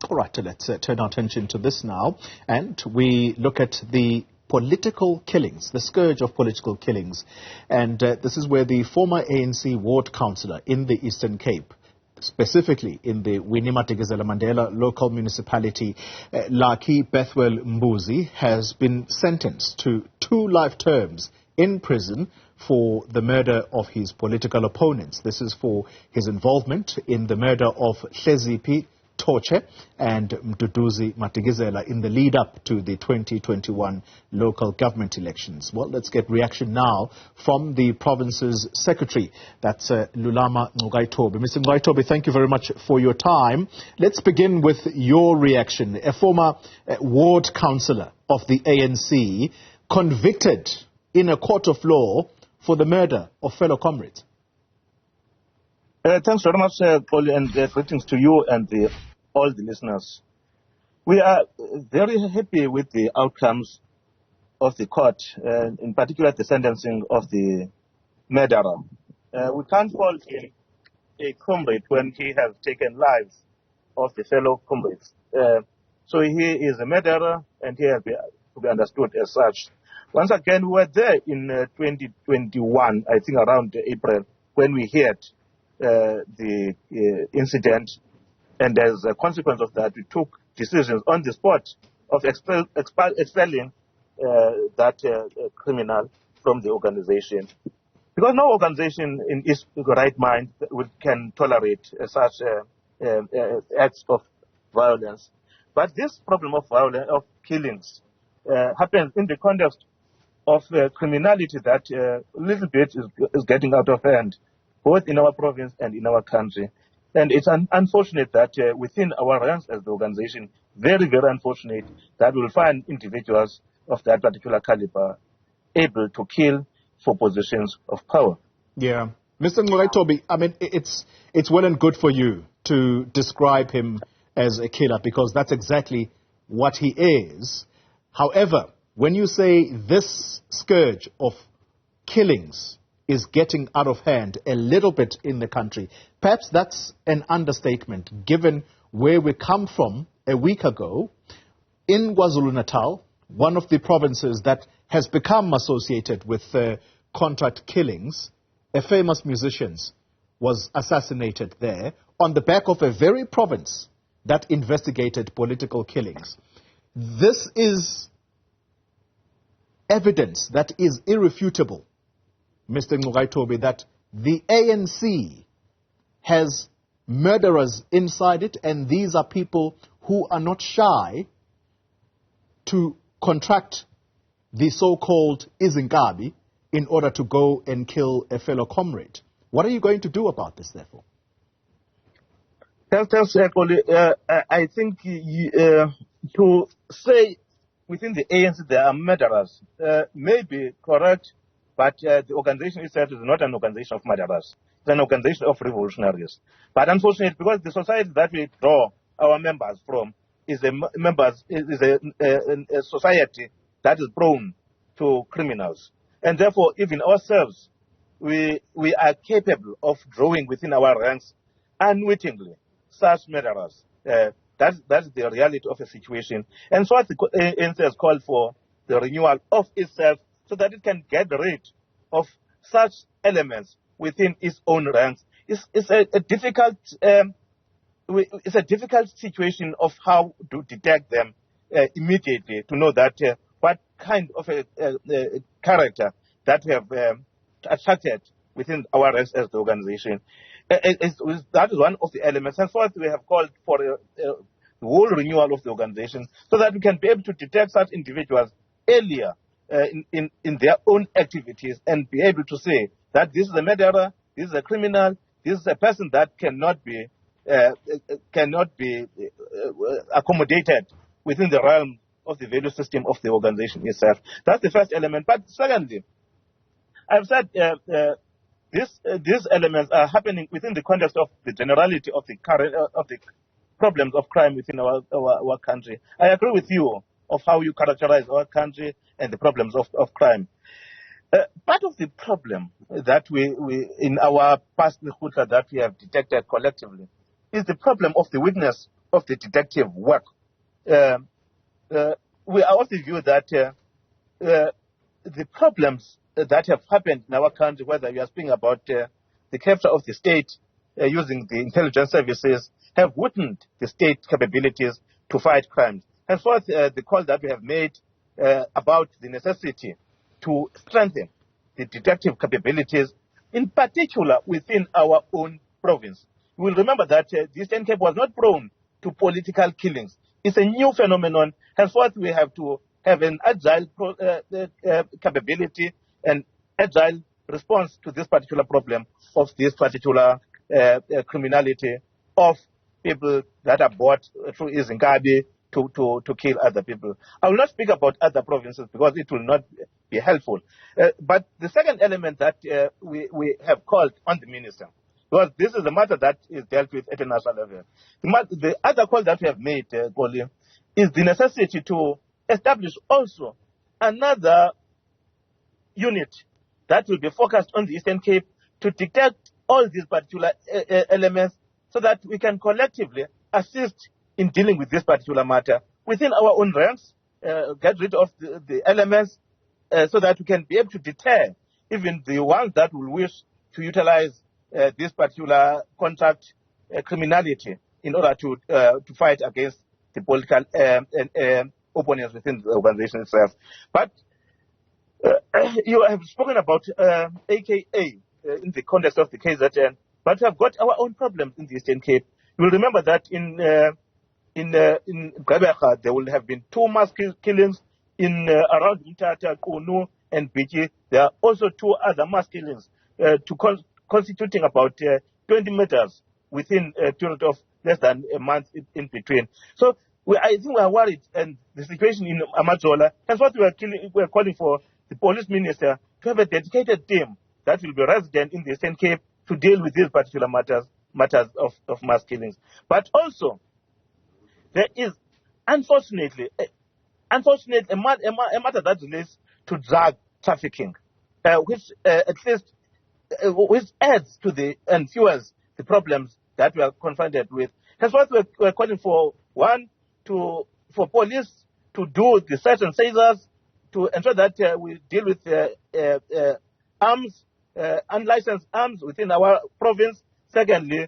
All right, let's turn our attention to this now, and we look at the political killings, the scourge of political killings. And this is where the former ANC ward councillor in the Eastern Cape, specifically in the Winnie Madikizela-Mandela local municipality, Bethwell Mbuzi, has been sentenced to 2 life terms in prison for the murder of his political opponents. This is for his involvement in the murder of Hleziphi, Thotshe and Mduduzi Madikizela in the lead up to the 2021 local government elections. Well, let's get reaction now from the province's secretary. That's Lulama Ngcukayitobi. Mr. Ngcukayitobi, thank you very much for your time. Let's begin with your reaction. A former ward councillor of the ANC convicted in a court of law for the murder of fellow comrades. Thanks very much, Xoli, and greetings to you and all the listeners. We are very happy with the outcomes of the court, in particular the sentencing of the murderer. We can't fault a comrade when he has taken lives of the fellow comrades. So he is a murderer, and he has to be understood as such. Once again, we were there in 2021, I think around April, when we heard the incident, and as a consequence of that, we took decisions on the spot of expelling that criminal from the organization. Because no organization in its right mind can tolerate such acts of violence. But this problem of violence, of killings, happens in the context of criminality that a little bit is getting out of hand, both in our province and in our country. And it's unfortunate that within our ranks as the organization, very, very unfortunate that we'll find individuals of that particular caliber able to kill for positions of power. Yeah. Mr. Ngcukayitobi, I mean, it's well and good for you to describe him as a killer, because that's exactly what he is. However, when you say this scourge of killings is getting out of hand a little bit in the country, perhaps that's an understatement, given where we come from a week ago in KwaZulu-Natal, one of the provinces that has become associated with contract killings. A famous musician was assassinated there on the back of a very province that investigated political killings. This is evidence that is irrefutable, Mr. Ngcukayitobi, that the ANC has murderers inside it, and these are people who are not shy to contract the so-called izinkabi in order to go and kill a fellow comrade. What are you going to do about this, therefore? Thanks, Xoli. I think to say within the ANC there are murderers may be correct, but the organization itself is not an organization of murderers. It's an organization of revolutionaries. But unfortunately, because the society that we draw our members from is a society that is prone to criminals. And therefore, even ourselves, we are capable of drawing within our ranks unwittingly such murderers. That's the reality of the situation. And so the ANC has called for the renewal of itself so that it can get rid of such elements within its own ranks. It's a difficult situation of how to detect them immediately, to know that what kind of a character that we have attracted within our ranks as the organization. That is one of the elements. And fourth, we have called for the whole renewal of the organization so that we can be able to detect such individuals earlier in their own activities and be able to say that this is a murderer, this is a criminal, this is a person that cannot be accommodated within the realm of the value system of the organization itself. That's the first element. But secondly, I've said these elements are happening within the context of the generality of the current of the problems of crime within our country. I agree with you of how you characterize our country and the problems of crime. Part of the problem that we in our past that we have detected collectively is the problem of the weakness of the detective work. We are of the view that the problems that have happened in our country, whether we are speaking about the capture of the state using the intelligence services, have weakened the state capabilities to fight crimes. Henceforth, the call that we have made about the necessity to strengthen the detective capabilities, in particular within our own province. You will remember that the Eastern Cape was not prone to political killings. It's a new phenomenon. Henceforth, we have to have an agile capability and agile response to this particular problem of this particular criminality of people that are bought through Nkabi to kill other people. I will not speak about other provinces because it will not be helpful. But the second element that we have called on the minister, because this is a matter that is dealt with at a national level. The other call that we have made, Xoli, is the necessity to establish also another unit that will be focused on the Eastern Cape to detect all these particular elements so that we can collectively assist in dealing with this particular matter within our own ranks, get rid of the elements so that we can be able to deter even the ones that will wish to utilize this particular contract criminality in order to fight against the political opponents within the organization itself. But you have spoken about AKA in the context of the KZN, but we have got our own problems in the Eastern Cape. You will remember that in Gqeberha, there will have been 2 mass killings in around Mthatha, Kunu, and Biki. There are also 2 other mass killings constituting about 20 meters within a period of less than a month in between. So I think we are worried, and the situation in Amazola, that's what we are calling for the police minister to have a dedicated team that will be resident in the Eastern Cape to deal with these particular matters of mass killings. But also, there is unfortunately a matter that relates to drug trafficking, which at least which adds to and fuels the problems that we are confronted with. That's what we're calling for. One, for police to do the search and seizures to ensure that we deal with arms, unlicensed arms within our province. Secondly,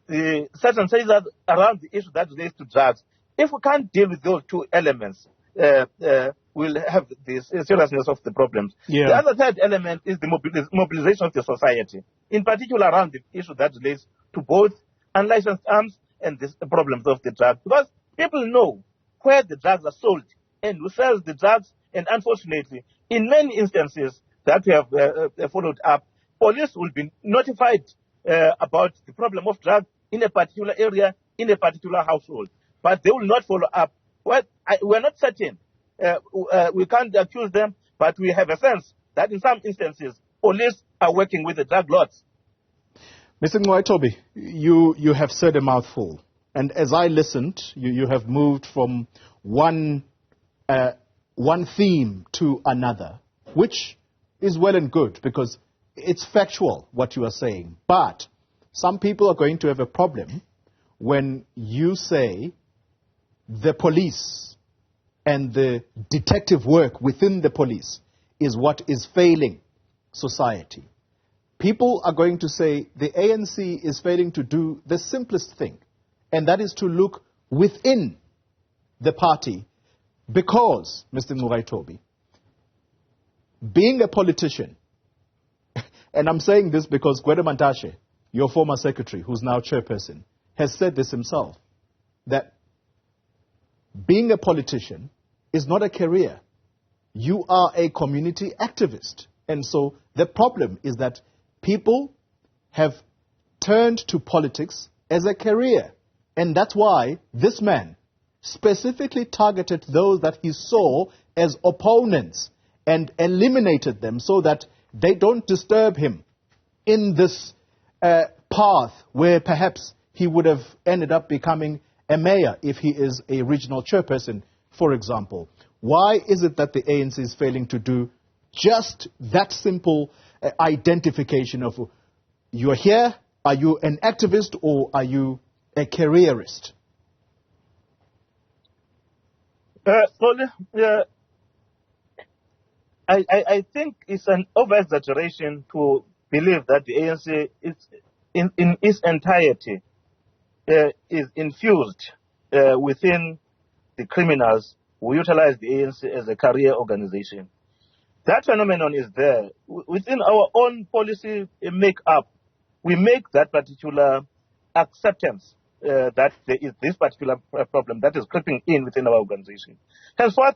the search and seizures around the issue that relates to drugs. If we can't deal with those 2 elements, we'll have the seriousness of the problems. Yeah. The other third element is the mobilization of the society, in particular around the issue that relates to both unlicensed arms and the problems of the drugs. Because people know where the drugs are sold and who sells the drugs, and unfortunately, in many instances that we have followed up, police will be notified about the problem of drugs in a particular area, in a particular household, but they will not follow up. We're not certain. We can't accuse them, but we have a sense that in some instances, police are working with the drug lords. Mr. Ngcukayitobi, you have said a mouthful. And as I listened, you have moved from one theme to another, which is well and good because it's factual what you are saying. But some people are going to have a problem when you say the police and the detective work within the police is what is failing society. People are going to say the ANC is failing to do the simplest thing, and that is to look within the party because, Mr. Ngcukayitobi, being a politician, and I'm saying this because Thotshe, your former secretary, who's now chairperson, has said this himself, that being a politician is not a career. You are a community activist. And so the problem is that people have turned to politics as a career. And that's why this man specifically targeted those that he saw as opponents and eliminated them so that they don't disturb him in this path where perhaps he would have ended up becoming a mayor if he is a regional chairperson, for example. Why is it that the ANC is failing to do just that simple identification of you're here, are you an activist or are you a careerist? I think it's an over-exaggeration to believe that the ANC is in its entirety is infused within the criminals who utilize the ANC as a career organization. That phenomenon is there. Within our own policy make-up, we make that particular acceptance that there is this particular problem that is creeping in within our organization. Henceforth,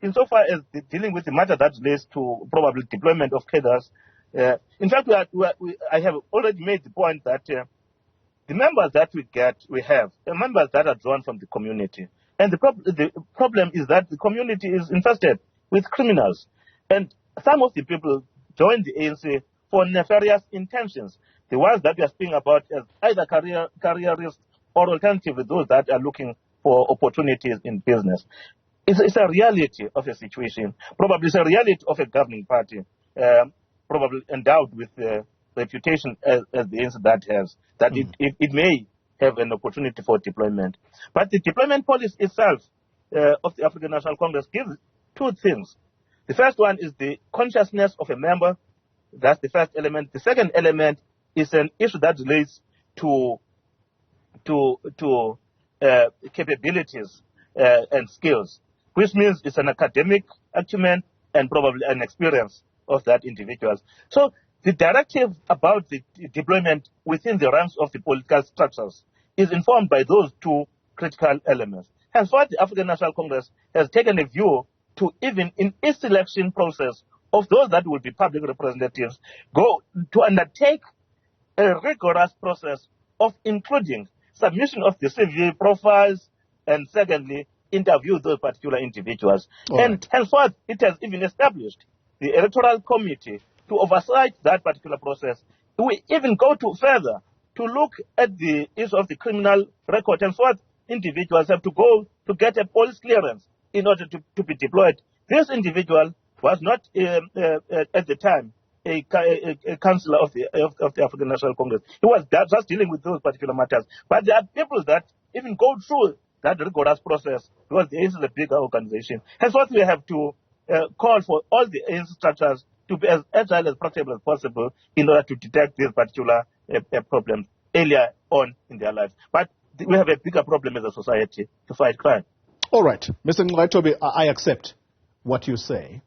insofar as dealing with the matter that relates to probably deployment of cadres, in fact, I have already made the point that the members that we have members that are drawn from the community. And the problem is that the community is infested with criminals. And some of the people join the ANC for nefarious intentions. The ones that we are speaking about as either careerists or alternatively those that are looking for opportunities in business. It's a reality of a situation. Probably it's a reality of a governing party, probably endowed with the reputation as the ANC that has, that it may have an opportunity for deployment. But the deployment policy itself of the African National Congress gives two things. The first one is the consciousness of a member. That's the first element. The second element is an issue that relates to capabilities and skills, which means it's an academic acumen and probably an experience of that individuals. So the directive about the deployment within the ranks of the political structures is informed by those two critical elements. Henceforth, the African National Congress has taken a view to, even in its selection process of those that will be public representatives, go to undertake a rigorous process of including submission of the CV profiles and, secondly, interview those particular individuals. And henceforth, it has even established the Electoral Committee to oversight that particular process. We even go to further to look at the issue of the criminal record. Henceforth, individuals have to go to get a police clearance in order to be deployed. This individual was not at the time a councillor of the African National Congress. He was just dealing with those particular matters. But there are people that even go through that rigorous process because the ANC is a bigger organization. Henceforth, we have to call for all the ANC structures to be as agile as possible as possible in order to detect these particular problems earlier on in their lives. But we have a bigger problem as a society to fight crime. All right. Mr. Ngcukayitobi, I accept what you say.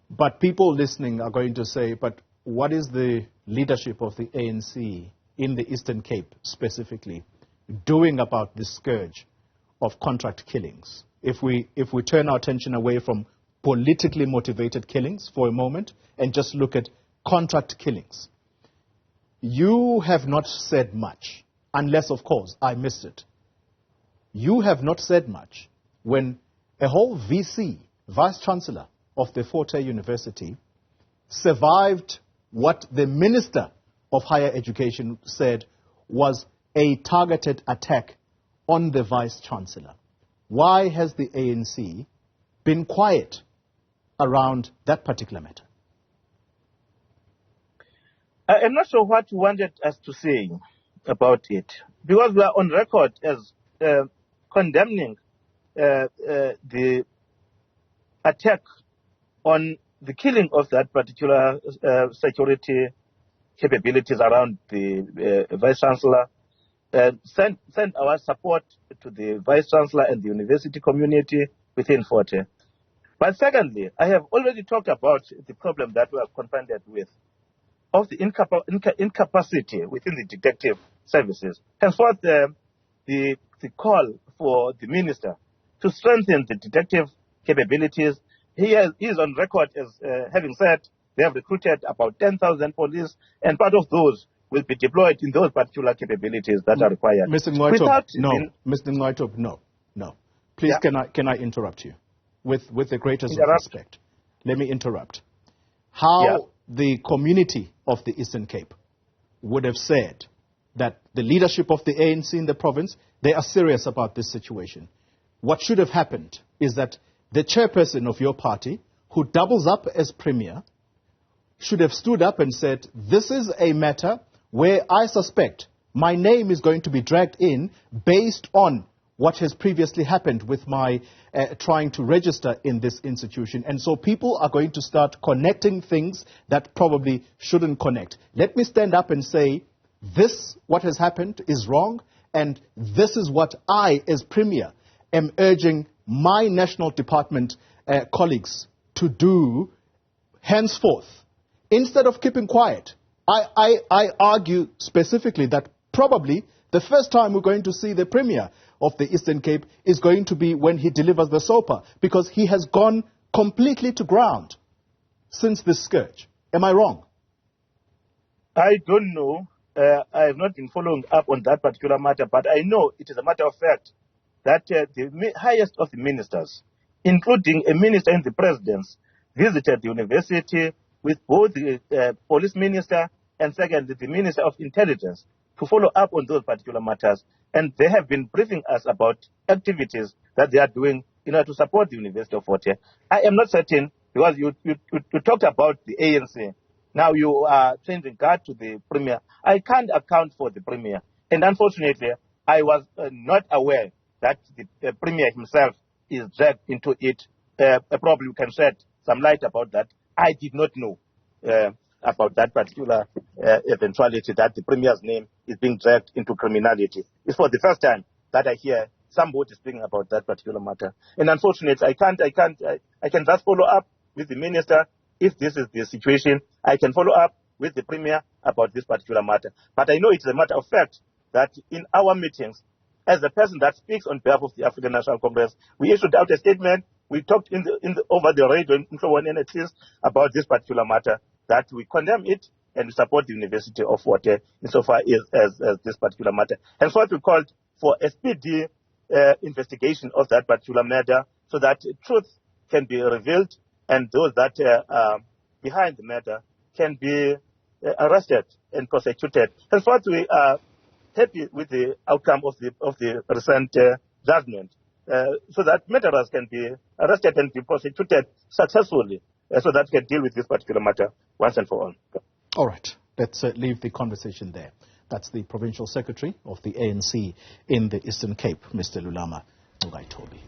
But people listening are going to say, but what is the leadership of the ANC in the Eastern Cape specifically doing about this scourge of contract killings? If we turn our attention away from politically motivated killings for a moment and just look at contract killings. You have not said much, unless, of course, I missed it. You have not said much when a whole VC, Vice-Chancellor of the Thotshe University, survived what the Minister of Higher Education said was a targeted attack on the Vice-Chancellor. Why has the ANC been quiet around that particular matter? I'm not sure what you wanted us to say about it, because we are on record as condemning the attack on the killing of that particular security capabilities around the Vice-Chancellor, send our support to the Vice-Chancellor and the university community within Thotshe. But secondly, I have already talked about the problem that we are confronted with of the incapacity within the detective services. Henceforth, the call for the minister to strengthen the detective capabilities. He is on record as having said they have recruited about 10,000 police, and part of those will be deployed in those particular capabilities that are required. Mr. Ngcukayitobi, no. Please, yeah. Can I interrupt you? With the greatest of respect. Let me interrupt. How the community of the Eastern Cape would have said that the leadership of the ANC in the province, they are serious about this situation. What should have happened is that the chairperson of your party, who doubles up as premier, should have stood up and said, this is a matter where I suspect my name is going to be dragged in based on what has previously happened with my trying to register in this institution. And so people are going to start connecting things that probably shouldn't connect. Let me stand up and say, this, what has happened, is wrong, and this is what I, as Premier, am urging my National Department colleagues to do henceforth. Instead of keeping quiet, I argue specifically that probably the first time we're going to see the Premier of the Eastern Cape is going to be when he delivers the SOPA, because he has gone completely to ground since this scourge. Am I wrong? I don't know. I have not been following up on that particular matter, but I know it is a matter of fact that the highest of the ministers, including a minister in the presidency, visited the university with both the police minister and second, the Minister of Intelligence, to follow up on those particular matters. And they have been briefing us about activities that they are doing in order to support the University of Thotshe. I am not certain, because you talked about the ANC. Now you are changing guard to the Premier. I can't account for the Premier. And unfortunately, I was not aware that the Premier himself is dragged into it. Probably we can shed some light about that. I did not know about that particular eventuality, that the Premier's name is being dragged into criminality. It's for the first time that I hear somebody speaking about that particular matter. And unfortunately, I can just follow up with the Minister. If this is the situation, I can follow up with the Premier about this particular matter. But I know it's a matter of fact that in our meetings, as the person that speaks on behalf of the African National Congress, we issued out a statement. We talked over the radio in NHS about this particular matter, that we condemn it and we support the University of Thotshe insofar as this particular matter. And so we called for a speedy investigation of that particular matter, so that truth can be revealed and those that are behind the matter can be arrested and prosecuted. And so we are happy with the outcome of the recent judgment, so that murderers can be arrested and be prosecuted successfully, so that we can deal with this particular matter once and for all. All right. Let's leave the conversation there. That's the Provincial Secretary of the ANC in the Eastern Cape, Mr. Lulama Ngcukayitobi.